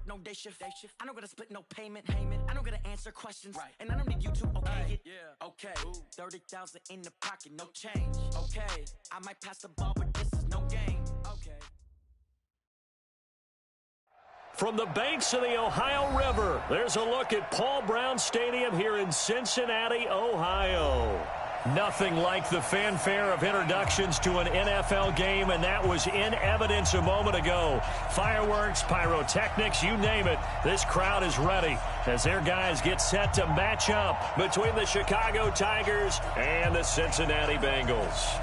no day shift. I don't gotta split no payment. I don't gotta answer questions. Right. And I don't need you to okay it. Yeah. Okay. 30,000 in the pocket, no change. Okay. I might pass the ball, but this is no game. Okay. From the banks of the Ohio River, there's a look at Paul Brown Stadium here in Cincinnati, Ohio. Nothing like the fanfare of introductions to an NFL game, and that was in evidence a moment ago. Fireworks, pyrotechnics, you name it. This crowd is ready as their guys get set to match up between the Chicago Tigers and the Cincinnati Bengals.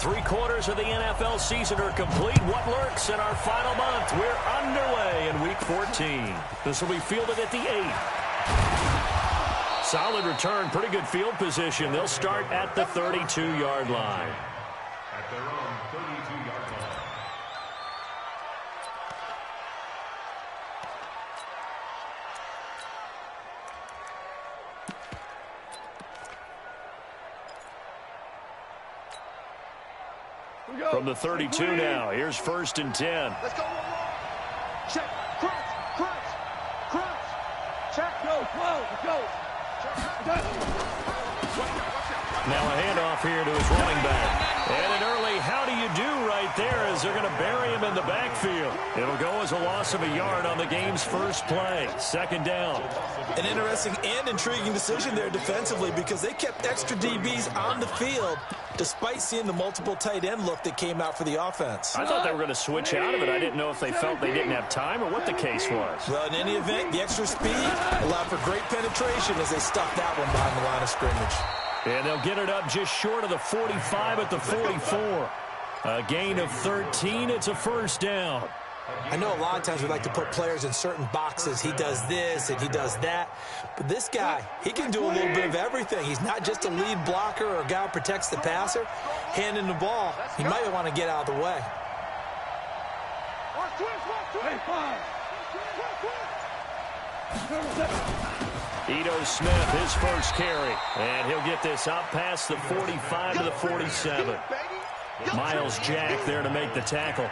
Three-quarters of the NFL season are complete. What lurks in our final month? We're underway in Week 14. This will be fielded at the 8. Solid return, pretty good field position. They'll start at the 32-yard line. At their own 32-yard line. From the 32 now, here's 1st and 10. Let's go. Check. Crunch. Check. Go. Now a handoff here to his running back. And an early how do you do right there as they're going to bury him in the backfield. It'll go as a loss of a yard on the game's first play. 2nd down. An interesting and intriguing decision there defensively because they kept extra DBs on the field despite seeing the multiple tight end look that came out for the offense. I thought they were going to switch out of it. I didn't know if they felt they didn't have time or what the case was. Well, in any event, the extra speed allowed for great penetration as they stuffed that one behind the line of scrimmage. And they'll get it up just short of the 45 at the 44. A gain of 13. It's a 1st down. I know a lot of times we like to put players in certain boxes. He does this and he does that. But this guy, he can do a little bit of everything. He's not just a lead blocker or a guy who protects the passer. Handing the ball, he might want to get out of the way. Ito Smith, his first carry. And he'll get this out past the 45 to the 47. Miles Jack there to make the tackle.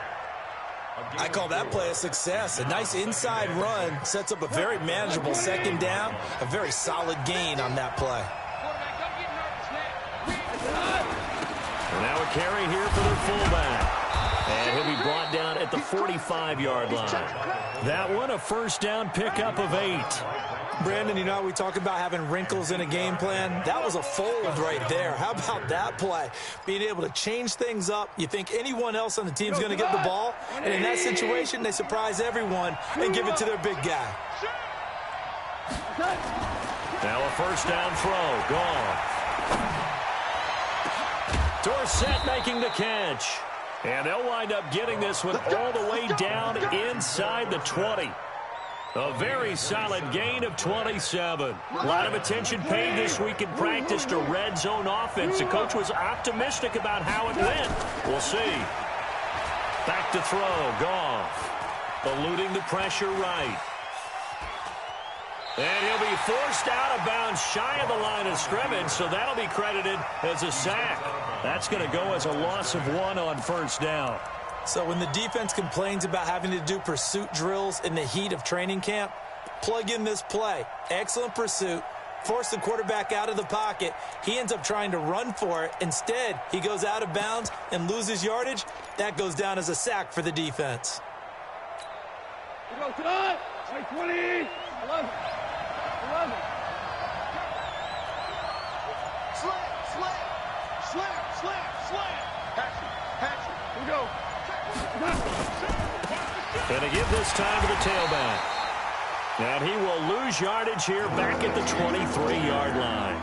I call that play a success. A nice inside run sets up a very manageable 2nd down. A very solid gain on that play. And now a carry here for their fullback. And he'll be brought down at the 45-yard line. That one, a 1st down pickup of 8. Brandon, you know how we talk about having wrinkles in a game plan? That was a fold right there. How about that play? Being able to change things up. You think anyone else on the team is going to get the ball, and in that situation, they surprise everyone and give it to their big guy. Now a 1st down throw. Gone. Dorsett making the catch. And they'll wind up getting this one all the way down inside the 20. A very solid gain of 27. A lot of attention paid this week in practice to red zone offense. The coach was optimistic about how it went. We'll see. Back to throw. Goff. Eluding the pressure right. And he'll be forced out of bounds shy of the line of scrimmage, so that'll be credited as a sack. That's going to go as a loss of 1 on 1st down. So when the defense complains about having to do pursuit drills in the heat of training camp, plug in this play. Excellent pursuit. Force the quarterback out of the pocket. He ends up trying to run for it. Instead, he goes out of bounds and loses yardage. That goes down as a sack for the defense. We go tonight. 20, 11. Slam. Patch it. Here we go. Going to give this time to the tailback. And he will lose yardage here back at the 23-yard line.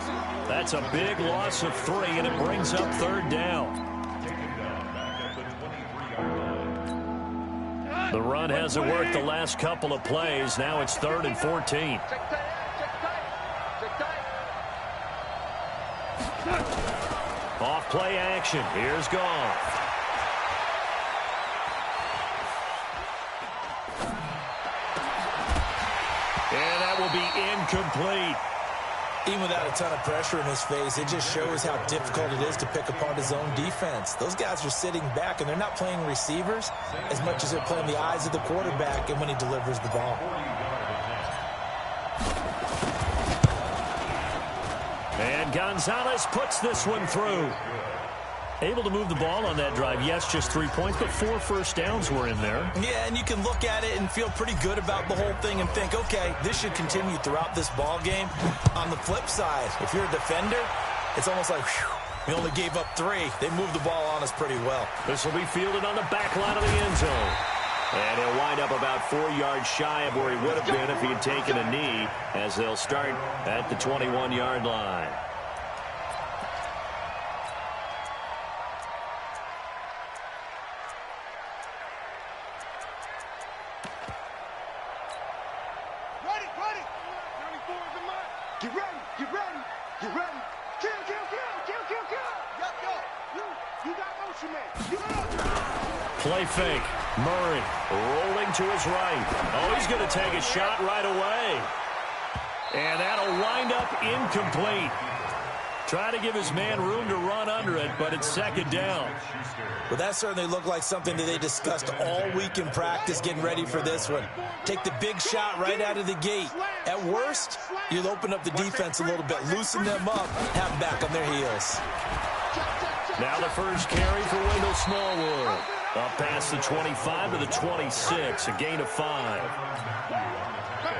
That's a big loss of 3, and it brings up 3rd down. The run hasn't worked the last couple of plays. Now it's 3rd and 14. Off play action. Here's Goff. And that will be incomplete. Even without a ton of pressure in his face, it just shows how difficult it is to pick apart his own defense. Those guys are sitting back, and they're not playing receivers as much as they're playing the eyes of the quarterback and when he delivers the ball. And Gonzalez puts this one through. Able to move the ball on that drive. Yes, just 3 points, but 4 first downs were in there. Yeah, and you can look at it and feel pretty good about the whole thing and think, okay, this should continue throughout this ball game. On the flip side, if you're a defender, it's almost like, whew, we only gave up 3. They moved the ball on us pretty well. This will be fielded on the back line of the end zone. And he'll wind up about 4 yards shy of where he would have been if he had taken a knee, as they'll start at the 21-yard line. Get ready, get ready, get ready. Kill, kill, kill, kill, kill, kill. Yo, you got motion, man. Play fake. Murray rolling to his right. Oh, he's going to take a shot right away. And that'll wind up incomplete. Try to give his man room to run under it, but it's second down. Well, that certainly looked like something that they discussed all week in practice getting ready for this one. Take the big shot right out of the gate. At worst, you'll open up the defense a little bit, loosen them up, have them back on their heels. Now the first carry for Wendell Smallwood. Up past the 25 to the 26, a gain of 5.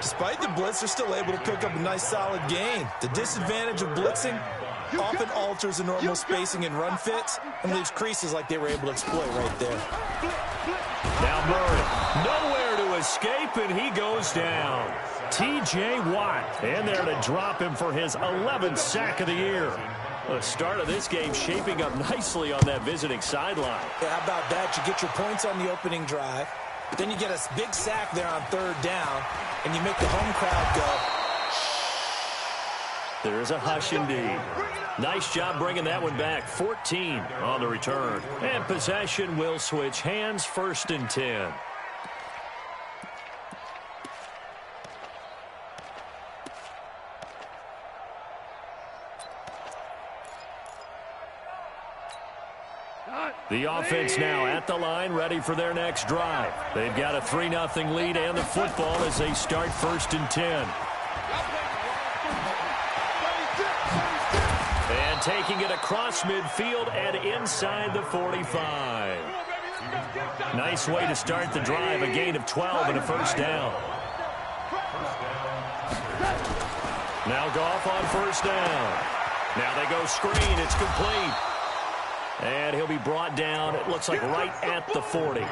Despite the blitz, they're still able to pick up a nice, solid gain. The disadvantage of blitzing often alters the normal spacing and run fits and leaves creases like they were able to exploit right there. Now Murray, nowhere to escape, and he goes down. T.J. Watt in there to drop him for his 11th sack of the year. The start of this game shaping up nicely on that visiting sideline. Yeah, how about that? You get your points on the opening drive. Then you get a big sack there on 3rd down, and you make the home crowd go. There is a hush indeed. Nice job bringing that one back. 14 on the return. And possession will switch hands, 1st and 10. The offense now at the line, ready for their next drive. They've got a 3-0 lead and the football as they start 1st and 10. And taking it across midfield and inside the 45. Nice way to start the drive, a gain of 12 and a 1st down. Now Goff on 1st down. Now they go screen, it's complete. And he'll be brought down, it looks like right at the 40.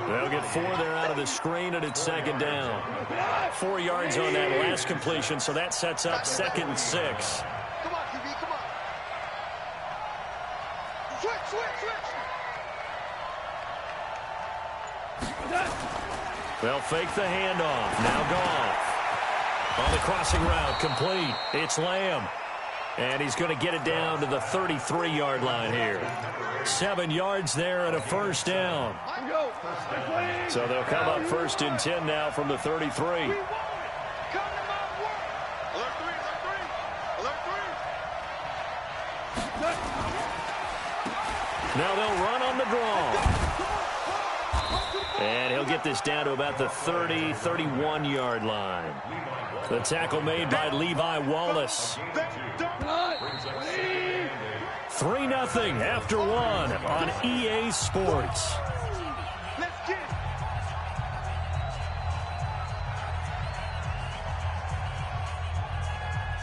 They'll get 4 there out of the screen, and it's 2nd down. 4 yards on that last completion, so that sets up 2nd and 6. Come on, QB, come on. Switch. They'll fake the handoff. Now Goff. On the crossing route, complete. It's Lamb. And he's going to get it down to the 33-yard line here. 7 yards there and a 1st down. So they'll come up 1st and 10 now from the 33. Now they'll run on the draw. And he'll get this down to about the 30, 31-yard line. The tackle made by Levi Wallace. 3-0 after 1 on EA Sports. Let's get it.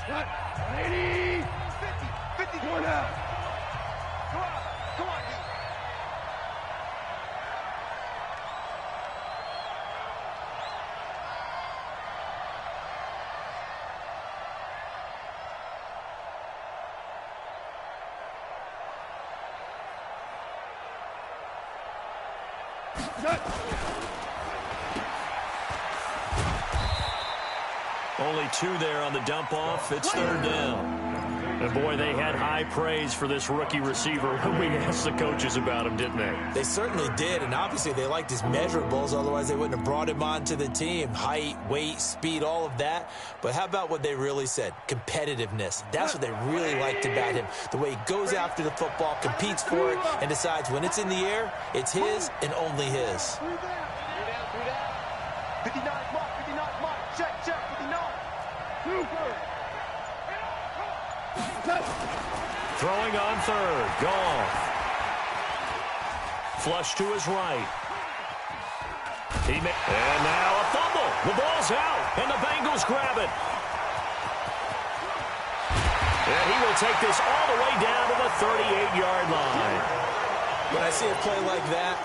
What? 80. 50. 50. Going out. Come on, D. Only 2 there on the dump off. It's 3rd down. And boy, they had high praise for this rookie receiver when we asked the coaches about him, didn't they? They certainly did, and obviously they liked his measurables, otherwise they wouldn't have brought him onto the team. Height, weight, speed, all of that. But how about what they really said? Competitiveness. That's what they really liked about him. The way he goes after the football, competes for it, and decides when it's in the air, it's his and only his. 59 mark, 59 mark, check, 59. Throwing on third. Goff. Flush to his right. And now a fumble. The ball's out, and the Bengals grab it. And he will take this all the way down to the 38-yard line. When I see a play like that,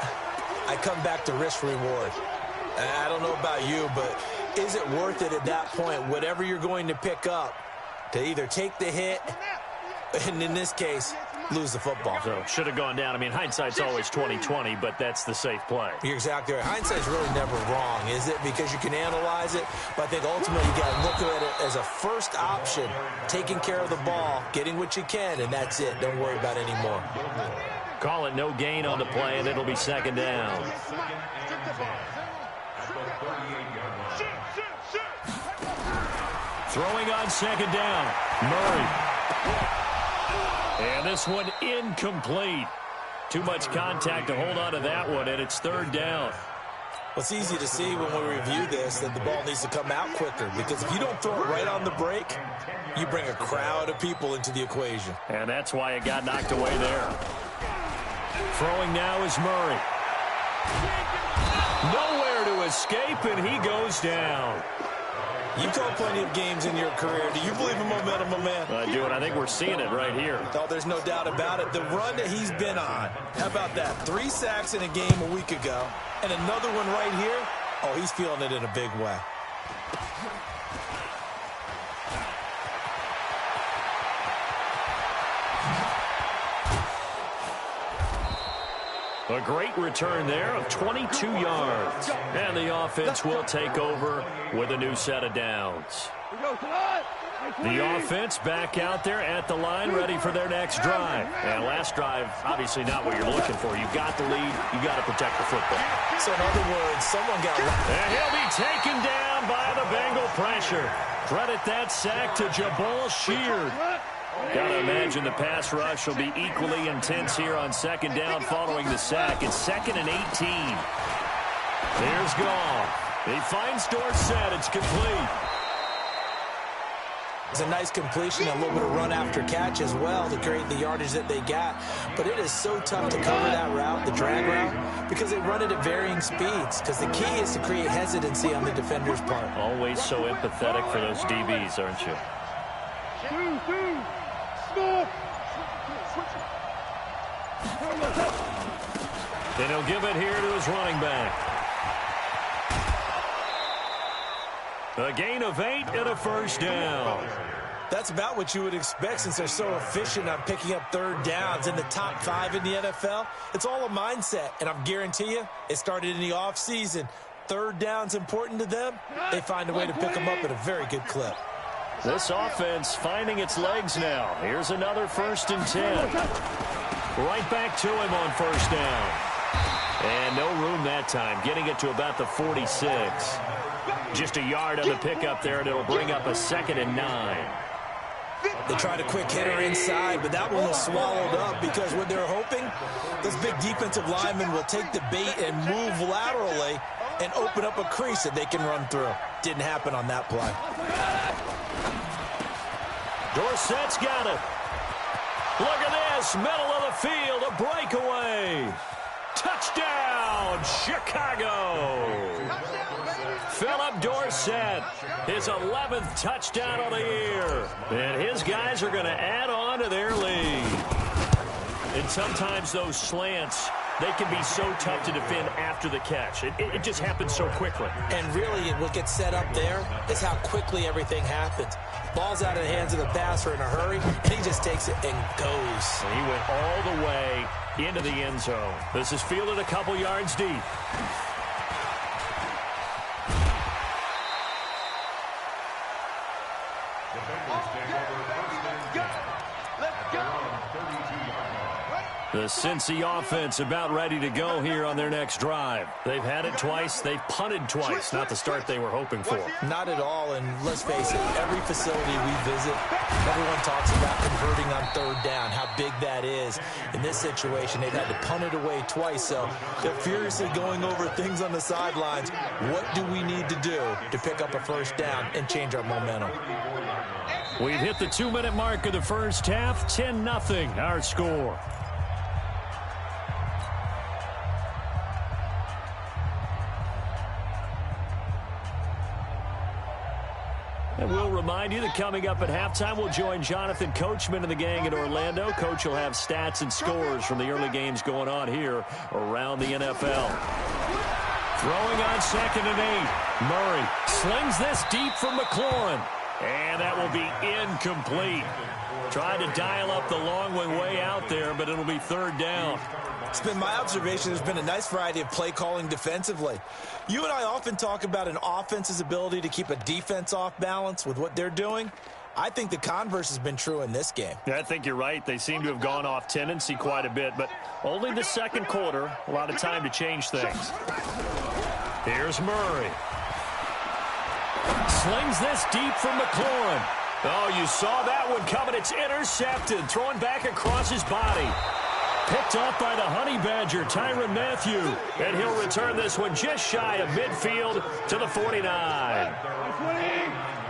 I come back to risk-reward. I don't know about you, but is it worth it at that point, whatever you're going to pick up, to either take the hit, and in this case, lose the football? So should have gone down. I mean, hindsight's always 20/20, but that's the safe play. You're exactly right. Hindsight's really never wrong, is it? Because you can analyze it, but I think ultimately you got to look at it as a first option, taking care of the ball, getting what you can, and that's it. Don't worry about it anymore. Call it no gain on the play, and it'll be second down. Throwing on second down, Murray. And this one incomplete. Too much contact to hold on to that one, and it's third down. Well, it's easy to see when we review this that the ball needs to come out quicker, because if you don't throw it right on the break, you bring a crowd of people into the equation. And that's why it got knocked away there. Throwing now is Murray. Nowhere to escape, and he goes down. You've called plenty of games in your career. Do you believe in momentum, my man? I do, and I think we're seeing it right here. Oh, there's no doubt about it. The run that he's been on, how about that? 3 sacks in a game a week ago, and another one right here. Oh, he's feeling it in a big way. A great return there of 22 yards. And the offense will take over with a new set of downs. The offense back out there at the line, ready for their next drive. And last drive, obviously not what you're looking for. You've got the lead. You've got to protect the football. So in other words, someone got... And he'll be taken down by the Bengal pressure. Credit that sack to Jabal Sheard. Got to imagine the pass rush will be equally intense here on second down following the sack. It's 2nd and 18. There's Goff. He finds Dorsett. It's complete. It's a nice completion, a little bit of run after catch as well to create the yardage that they got. But it is so tough to cover that route, the drag route, because they run it at varying speeds. Because the key is to create hesitancy on the defender's part. Always so empathetic for those DBs, aren't you? Then he'll give it here to his running back. A gain of 8 and a first down. That's about what you would expect since they're so efficient on picking up third downs in the top 5 in the NFL. It's all a mindset, and I guarantee you it started in the offseason. Third down's important to them. They find a way to pick them up at a very good clip. This offense finding its legs now. Here's another 1st and 10. Right back to him on first down. And no room that time, getting it to about the 46. Just a yard on the pickup there, and it'll bring up a 2nd and 9. They tried a quick hitter inside, but that one was swallowed up because what they're hoping, those big defensive linemen will take the bait and move laterally and open up a crease that they can run through. Didn't happen on that play. Dorsett's got it. Look at this, middle of the field, a breakaway. Touchdown, Chicago. Philip Dorsett, his 11th touchdown of the year. And his guys are going to add on to their lead. And sometimes those slants, they can be so tough to defend after the catch. It just happens so quickly. And really, what gets set up there is how quickly everything happens. Ball's out of the hands of the passer in a hurry, and he just takes it and goes. And he went all the way into the end zone. This is fielded a couple yards deep. Let's go. The Cincy offense about ready to go here on their next drive. They've had it twice. They've punted twice. Not the start they were hoping for. Not at all, and let's face it, every facility we visit, everyone talks about converting on third down, how big that is. In this situation, they've had to punt it away twice, so they're furiously going over things on the sidelines. What do we need to do to pick up a first down and change our momentum? We've hit the 2-minute mark of the first half. 10-0 our score. And we'll remind you that coming up at halftime, we'll join Jonathan Coachman and the gang in Orlando. Coach will have stats and scores from the early games going on here around the NFL. Throwing on 2nd and 8. Murray slings this deep from McLaurin. And that will be incomplete. Tried to dial up the long one way out there, but it'll be third down. It's been my observation there's been a nice variety of play calling defensively. You and I often talk about an offense's ability to keep a defense off balance with what they're doing. I think the converse has been true in this game. Yeah, I think you're right. They seem to have gone off tendency quite a bit, but only the second quarter. A lot of time to change things. Here's Murray. Slings this deep from McLaurin. Oh, you saw that one coming. It's intercepted. Throwing back across his body. Picked off by the Honey Badger, Tyrann Mathieu. And he'll return this one just shy of midfield to the 49.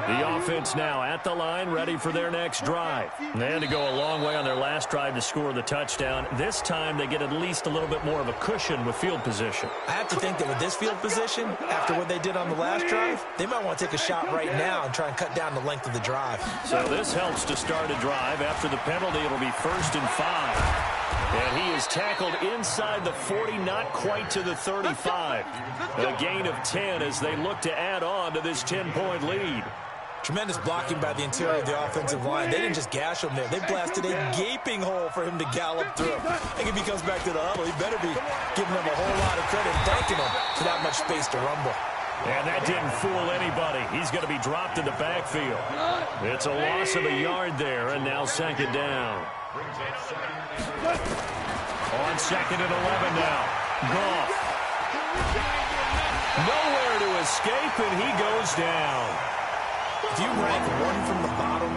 The offense now at the line, ready for their next drive. They had to go a long way on their last drive to score the touchdown. This time they get at least a little bit more of a cushion with field position. I have to think that with this field position, after what they did on the last drive, they might want to take a shot right now and try and cut down the length of the drive. So this helps to start a drive. After the penalty, it'll be 1st and 5. And he is tackled inside the 40, not quite to the 35. A gain of 10 as they look to add on to this 10-point lead. Tremendous blocking by the interior of the offensive line. They didn't just gash him there. They blasted a gaping hole for him to gallop through. I think if he comes back to the huddle, he better be giving them a whole lot of credit and thanking them for that much space to rumble. And that didn't fool anybody. He's going to be dropped in the backfield. It's a loss of a yard there, and now 2nd down. On 2nd and 11 now. Goff. Nowhere to escape, and he goes down. If you rank one from the bottom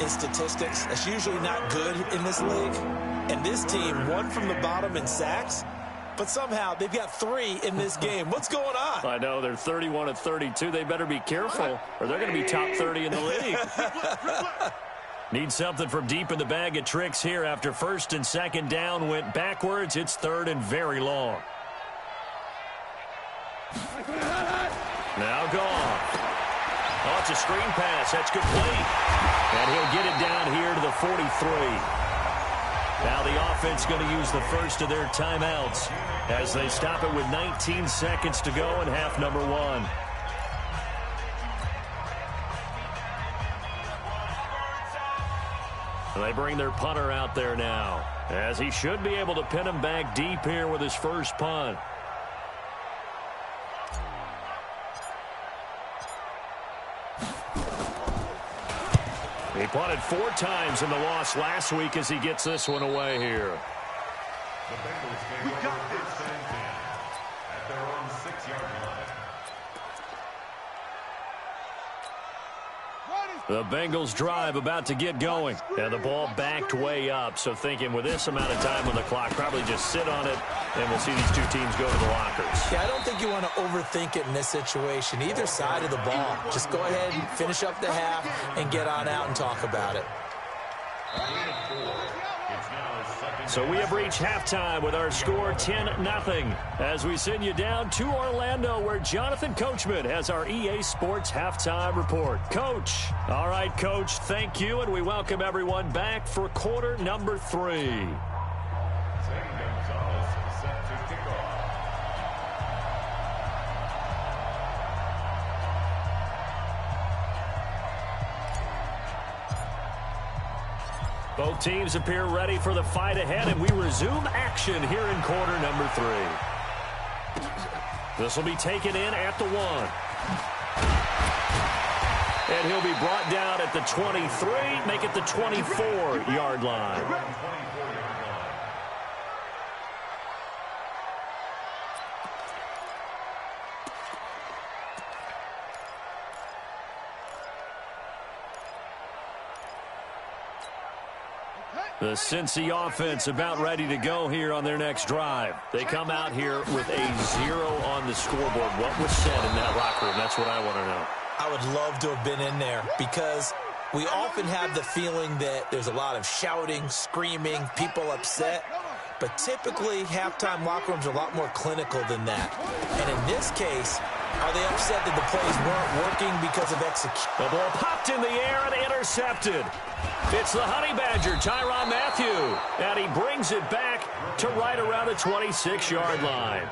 in statistics, that's usually not good in this league. And this team, one from the bottom in sacks, but somehow they've got 3 in this game. What's going on? I know, they're 31 of 32. They better be careful, or they're going to be top 30 in the league. Need something from deep in the bag of tricks here after 1st and 2nd down went backwards. It's 3rd and very long. Now Goff. Oh, it's a screen pass. That's complete. And he'll get it down here to the 43. Now the offense going to use the first of their timeouts as they stop it with 19 seconds to go in half number 1. They bring their punter out there now, as he should be able to pin him back deep here with his first punt. He punted 4 times in the loss last week as he gets this one away here. The Bengals take over 1st and 10 at their own 6-yard line. The Bengals drive about to get going. And the ball backed way up. So thinking with this amount of time on the clock, probably just sit on it, and we'll see these two teams go to the lockers. Yeah, I don't think you want to overthink it in this situation. Either side of the ball. Just go ahead and finish up the half and get on out and talk about it. So we have reached halftime with our score 10-0 as we send you down to Orlando where Jonathan Coachman has our EA Sports halftime report. Coach. All right, Coach, thank you, and we welcome everyone back for quarter number 3. Both teams appear ready for the fight ahead, and we resume action here in quarter number 3. This will be taken in at the 1. And he'll be brought down at the 23, make it the 24-yard line. The Cincy offense about ready to go here on their next drive. They come out here with a 0 on the scoreboard. What was said in that locker room? That's what I want to know. I would love to have been in there because we often have the feeling that there's a lot of shouting, screaming, people upset. But typically, halftime locker rooms are a lot more clinical than that. And in this case, are they upset that the plays weren't working because of execution? The ball popped in the air and intercepted. It's the Honey Badger, Tyrann Mathieu. And he brings it back to right around the 26-yard line.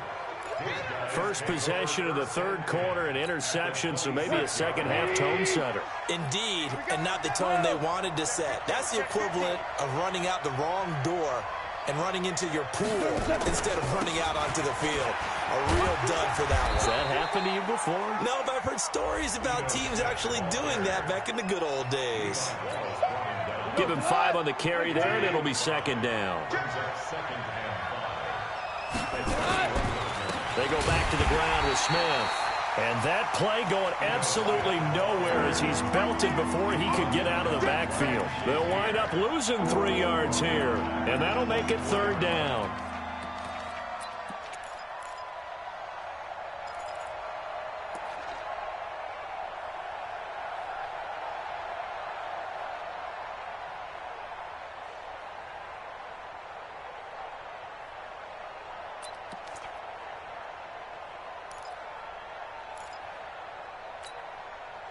First possession of the third quarter, an interception, so maybe a second-half tone setter. Indeed, and not the tone they wanted to set. That's the equivalent of running out the wrong door and running into your pool instead of running out onto the field. A real dud for that one. Has that happened to you before? No, but I've heard stories about teams actually doing that back in the good old days. Give him 5 on the carry there, and it'll be second down. They go back to the ground with Smith. And that play going absolutely nowhere as he's belted before he could get out of the backfield. They'll wind up losing 3 yards here, and that'll make it third down.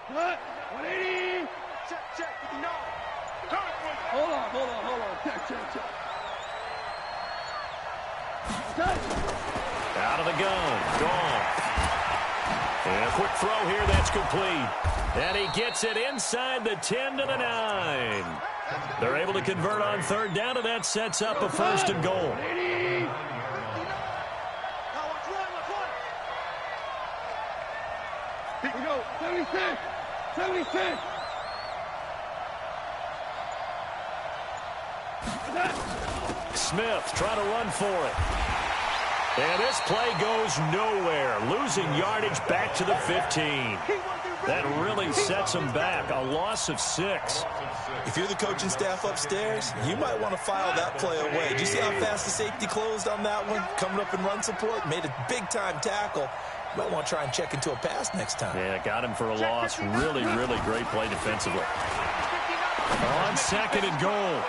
What? 180. Check. You know. Hold on. Check. Okay. Out of the gun. Gone. And a quick throw here. That's complete. And he gets it inside the 10 to the 9. They're able to convert on third down, and that sets up a first and goal. Here we go. 76. Smith trying to run for it. And this play goes nowhere. Losing yardage back to the 15. That really sets him back. A loss of 6. If you're the coaching staff upstairs, you might want to file that play away. Do you see how fast the safety closed on that one? Coming up in run support, made a big-time tackle. Might want to try and check into a pass next time. Yeah, got him for a loss. Really great play defensively. On second and goal.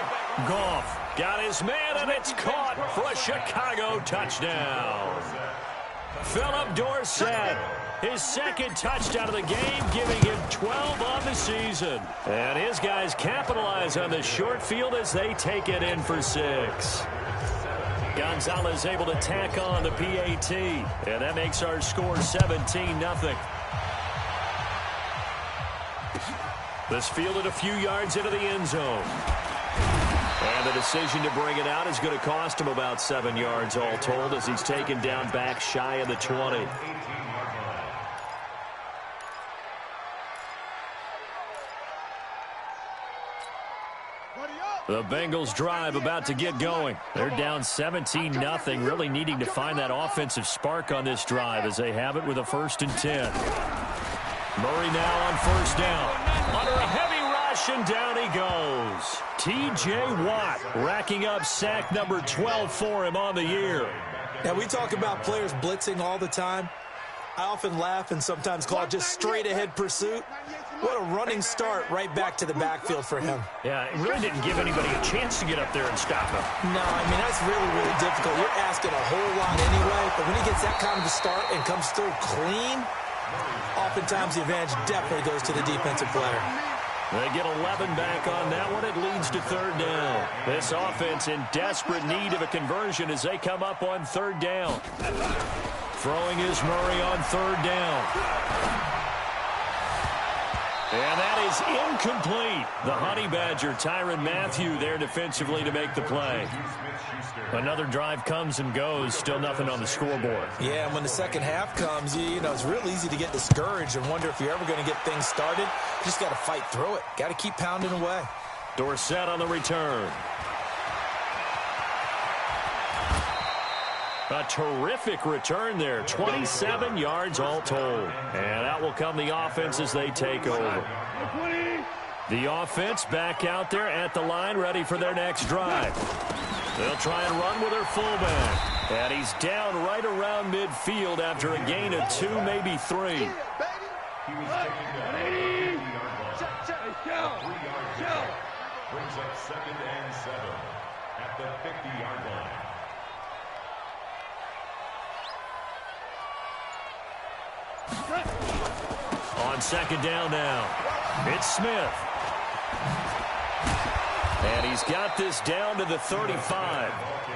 Goff got his man, and it's caught for a Chicago touchdown. Philip Dorsett, his second touchdown of the game, giving him 12 on the season. And his guys capitalize on the short field as they take it in for 6. Gonzalez able to tack on the PAT, and that makes our score 17-0. This fielded a few yards into the end zone. And the decision to bring it out is going to cost him about 7 yards all told as he's taken down back shy of the 20. The Bengals drive about to get going. They're down 17-0, really needing to find that offensive spark on this drive as they have it with a 1st and 10. Murray now on first down. Under a heavy rush, and down he goes. T.J. Watt racking up sack number 12 for him on the year. Now, we talk about players blitzing all the time. I often laugh and sometimes call it just straight-ahead pursuit. What a running start right back to the backfield for him. Yeah, it really didn't give anybody a chance to get up there and stop him. No, I mean, that's really difficult. You're asking a whole lot anyway, but when he gets that kind of a start and comes through clean, oftentimes the advantage definitely goes to the defensive player. They get 11 back on that one. It leads to third down. This offense in desperate need of a conversion as they come up on third down. Throwing is Murray on third down. And that is incomplete. The Honey Badger, Tyrann Mathieu, there defensively to make the play. Another drive comes and goes. Still nothing on the scoreboard. Yeah, and when the second half comes, you know, it's real easy to get discouraged and wonder if you're ever going to get things started. You just got to fight through it. Got to keep pounding away. Dorsett on the return. A terrific return there. 27 yards all told. And out will come the offense as they take over. The offense back out there at the line, ready for their next drive. They'll try and run with their fullback. And he's down right around midfield after a gain of 2, maybe 3. He was taken down at the 50-yard line. 3 yards. Brings up 2nd and 7 at the 50-yard line. On second down now, it's Smith. And he's got this down to the 35.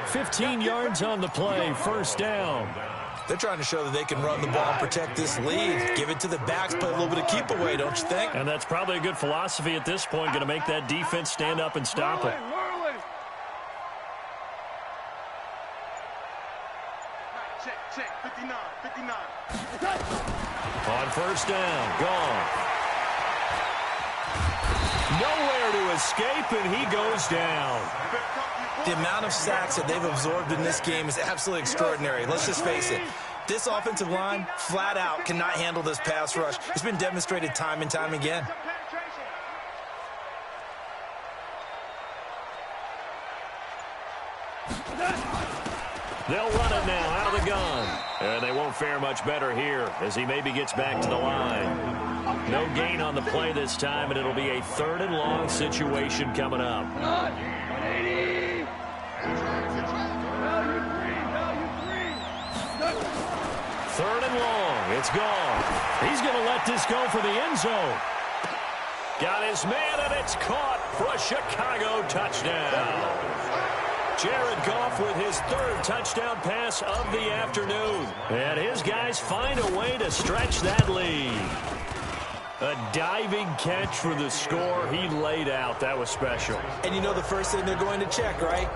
15 yards on the play, first down. They're trying to show that they can run the ball and protect this lead. Give it to the backs, play a little bit of keep away, don't you think? And that's probably a good philosophy at this point, going to make that defense stand up and stop it. Check, 59. On first down, gone. Nowhere to escape, and he goes down. The amount of sacks that they've absorbed in this game is absolutely extraordinary. Let's just face it. This offensive line, flat out, cannot handle this pass rush. It's been demonstrated time and time again. They'll run it now out of the gun. And they won't fare much better here as he maybe gets back to the line. No gain on the play this time, and it'll be a 3rd and long situation coming up. 3rd and long. It's gone. He's going to let this go for the end zone. Got his man, and it's caught for a Chicago touchdown. Jared Goff with his 3rd touchdown pass of the afternoon. And his guys find a way to stretch that lead. A diving catch for the score. He laid out. That was special. And you know the first thing they're going to check, right?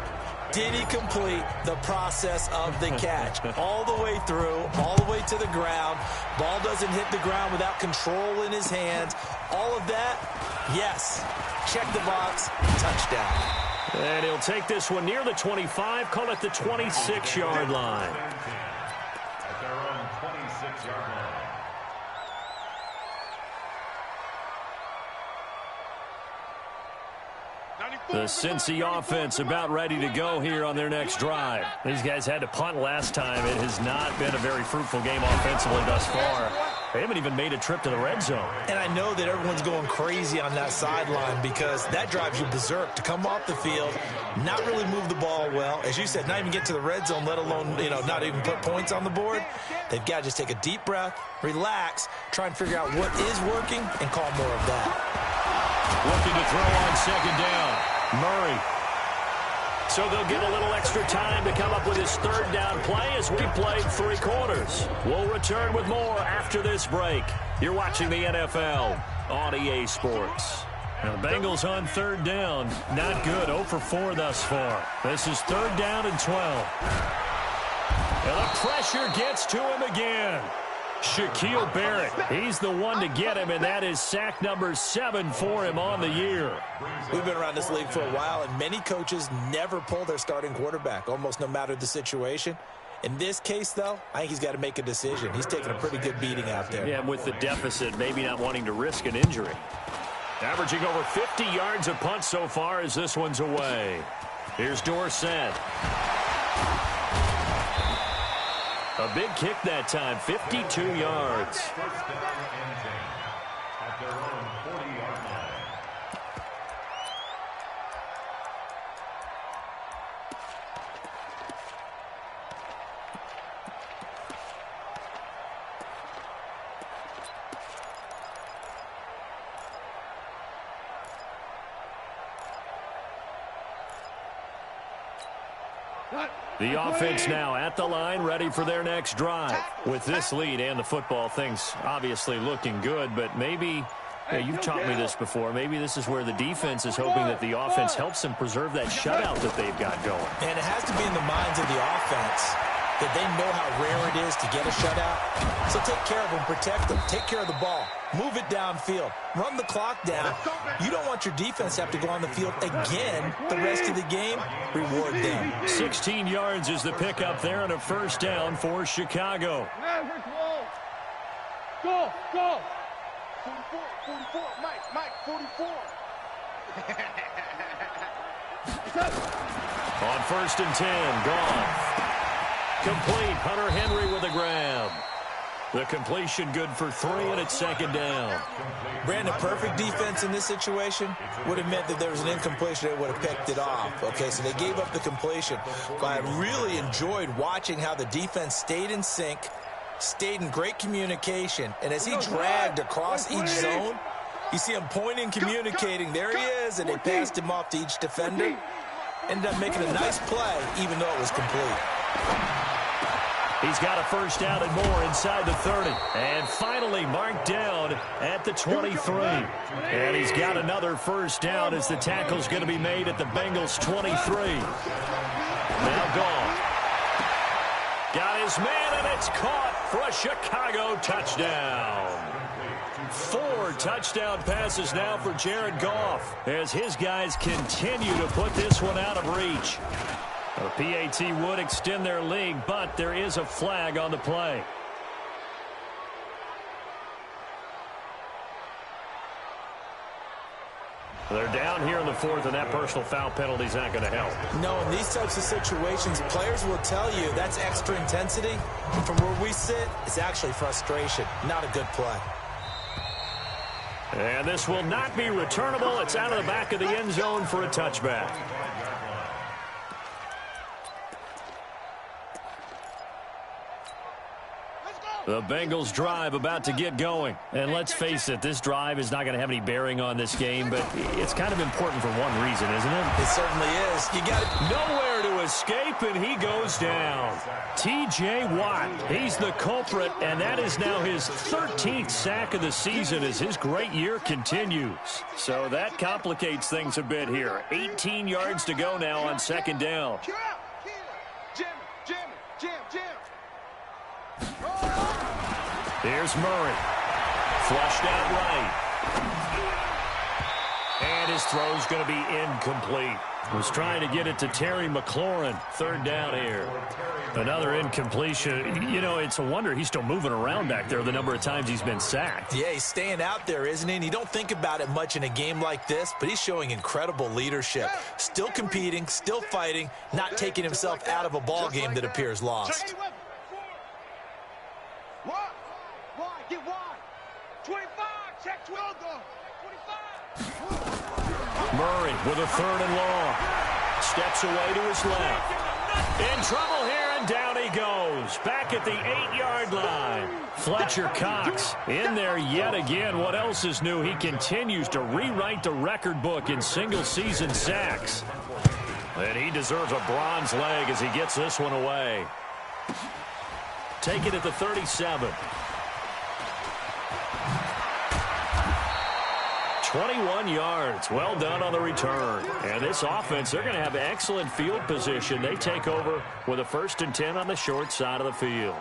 Did he complete the process of the catch? All the way through, all the way to the ground. Ball doesn't hit the ground without control in his hands. All of that, yes. Check the box, touchdown. And he'll take this one near the 25, call it the 26-yard line. At their own 26-yard line. The Cincy offense about ready to go here on their next drive. These guys had to punt last time. It has not been a very fruitful game offensively thus far. They haven't even made a trip to the red zone. And I know that everyone's going crazy on that sideline because that drives you berserk to come off the field, not really move the ball well. As you said, not even get to the red zone, let alone, not even put points on the board. They've got to just take a deep breath, relax, try and figure out what is working, and call more of that. Looking to throw on second down. Murray. So they'll get a little extra time to come up with his 3rd down play as we played 3 quarters. We'll return with more after this break. You're watching the NFL on EA Sports. Now the Bengals on 3rd down. Not good. 0 for 4 thus far. This is 3rd down and 12. And the pressure gets to him again. Shaquille Barrett, he's the one to get him, and that is sack number 7 for him on the year. We've been around this league for a while, and many coaches never pull their starting quarterback, almost no matter the situation. In this case, though, I think he's got to make a decision. He's taking a pretty good beating out there. Yeah, and with the deficit, maybe not wanting to risk an injury. Averaging over 50 yards a punt so far as this one's away. Here's Dorsett. A big kick that time, 52 yards. First down and 10 at their own 40-yard line. The offense now at the line, ready for their next drive. With this lead and the football, things obviously looking good, but maybe Yeah, you've taught me this before. Maybe this is where the defense is hoping that the offense helps them preserve that shutout that they've got going. And it has to be in the minds of the offense that they know how rare it is to get a shutout. So take care of them, protect them, take care of the ball, move it downfield, run the clock down. You don't want your defense to have to go on the field again the rest of the game. Reward them. 16 yards is the pickup there and a first down for Chicago. Go, go. 44, Mike, 44. On first and 10, Goff. Complete, Hunter Henry with a grab. The completion good for 3, and it's second down. Brandon, perfect defense in this situation would have meant that there was an incompletion that would have picked it off. Okay, so they gave up the completion. But I really enjoyed watching how the defense stayed in sync, stayed in great communication, and as he dragged across each zone, you see him pointing, communicating. There he is, and they passed him off to each defender. Ended up making a nice play, even though it was complete. He's got a first down and more inside the 30. And finally marked down at the 23. And he's got another first down as the tackle's going to be made at the Bengals 23. Now Goff. Got his man, and it's caught for a Chicago touchdown. 4 touchdown passes now for Jared Goff as his guys continue to put this one out of reach. The PAT would extend their lead, but there is a flag on the play. They're down here in the 4th, and that personal foul penalty is not going to help. No, in these types of situations, players will tell you that's extra intensity. And from where we sit, it's actually frustration. Not a good play. And this will not be returnable. It's out of the back of the end zone for a touchback. The Bengals drive about to get going. And let's face it, this drive is not going to have any bearing on this game, but it's kind of important for one reason, isn't it? It certainly is. You got it. Nowhere to escape, and he goes down. T.J. Watt, he's the culprit, and that is now his 13th sack of the season as his great year continues. So that complicates things a bit here. 18 yards to go now on second down. Here's Murray. Flushed out right. And his throw's going to be incomplete. Was trying to get it to Terry McLaurin. Third down here. Another incompletion. You know, it's a wonder he's still moving around back there the number of times he's been sacked. Yeah, he's staying out there, isn't he? And you don't think about it much in a game like this, but he's showing incredible leadership. Still competing, still fighting, not taking himself out of a ball game that appears lost. Get wide. 25. Check 12, though. 25. Murray with a third and long. Steps away to his left. In trouble here, and down he goes. Back at the 8-yard line. Fletcher Cox in there yet again. What else is new? He continues to rewrite the record book in single-season sacks. And he deserves a bronze leg as he gets this one away. Take it at the 37. 21 yards. Well done on the return. And this offense, they're going to have excellent field position. They take over with a 1st and 10 on the short side of the field.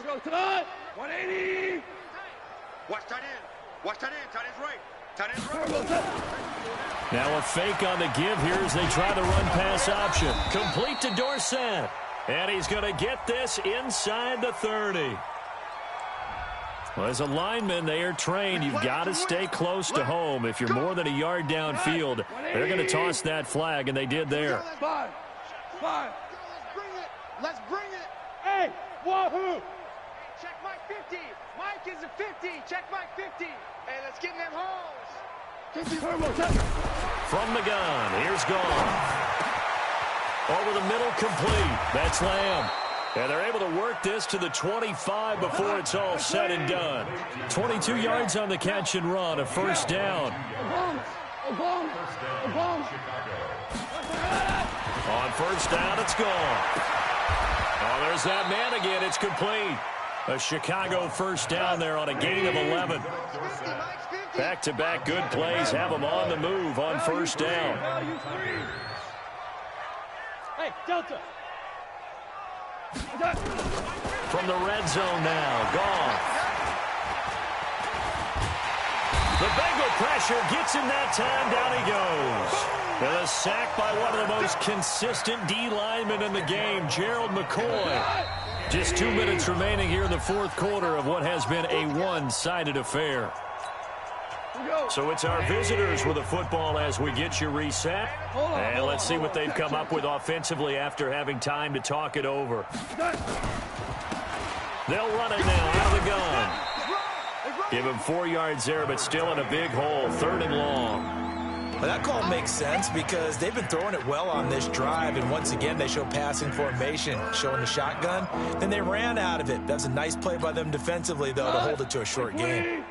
Go tight. 180. Watch tight end. Watch tight end. Tight end's right. Tight end's right. Now a fake on the give here as they try the run-pass option. Complete to Dorsett. And he's going to get this inside the 30. Well, as a lineman, they are trained. You've got to stay close to home. If you're more than a yard downfield, they're going to toss that flag, and they did there. 5. Let's bring it. Hey, wahoo. Check Mike 50. Mike is a 50. Check Mike 50. Hey, let's get in them holes. From the gun, here's Goff. Over the middle, complete. That's Lamb. And they're able to work this to the 25 before it's all said and done. 22 yards on the catch and run, a first down. On first down, it's gone. Oh, there's that man again. It's complete. A Chicago first down there on a gain of 11. Back-to-back good plays have them on the move on first down. Hey, Delta. From the red zone now, gone. The Bengal pressure gets him that time. Down he goes. And a sack by one of the most consistent D linemen in the game, Gerald McCoy. Just 2 minutes remaining here in the fourth quarter of what has been a one-sided affair. So it's our visitors with the football as we get you reset. And let's see what they've come up with offensively after having time to talk it over. They'll run it now out of the gun. Give him 4 yards there, but still in a big hole, 3rd and long. Well, that call makes sense because they've been throwing it well on this drive, and once again they show passing formation, showing the shotgun. Then they ran out of it. That's a nice play by them defensively, though, to hold it to a short game.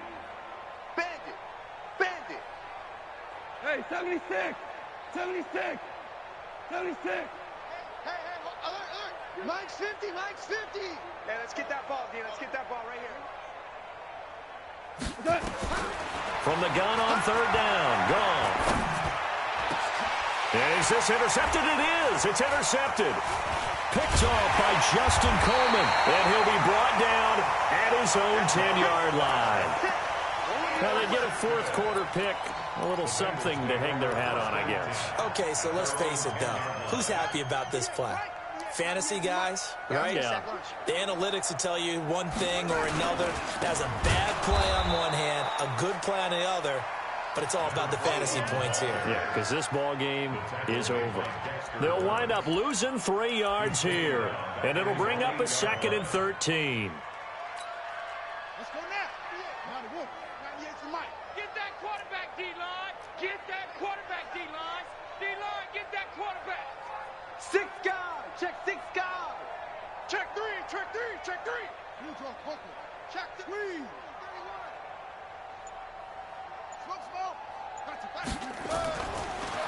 Bandit. Hey, 76. 76. 76. Hey, alert. Mike's 50. Hey, let's get that ball, D. Let's get that ball right here. From the gun on 3rd down, gone. Is this intercepted? It is. It's intercepted. Picked off by Justin Coleman, and he'll be brought down at his own 10-yard line. Now they get a fourth quarter pick, a little something to hang their hat on, I guess. Okay, so let's face it, though. Who's happy about this play? Fantasy guys, right? Yeah. The analytics will tell you one thing or another. That's a bad play on one hand, a good play on the other, but it's all about the fantasy points here. Yeah, because this ball game is over. They'll wind up losing 3 yards here, and it'll bring up a 2nd and 13. Let's go now. Get that quarterback, D-line. Get that quarterback, D-line. D-line, get that quarterback. 6 guys. Check 6 guys. Check 3. Check 3.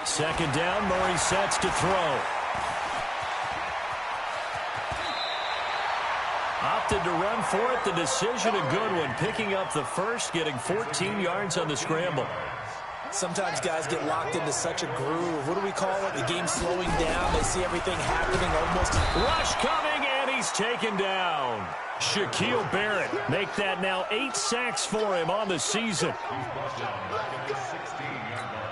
Second down, Murray sets to throw. Opted to run for it. The decision a good one. Picking up the first, getting 14 yards on the scramble. Sometimes guys get locked into such a groove. What do we call it? The game's slowing down. They see everything happening almost. Rush coming, and he's taken down. Shaquille Barrett make that now 8 sacks for him on the season. He's brought down back at the 16-yard line.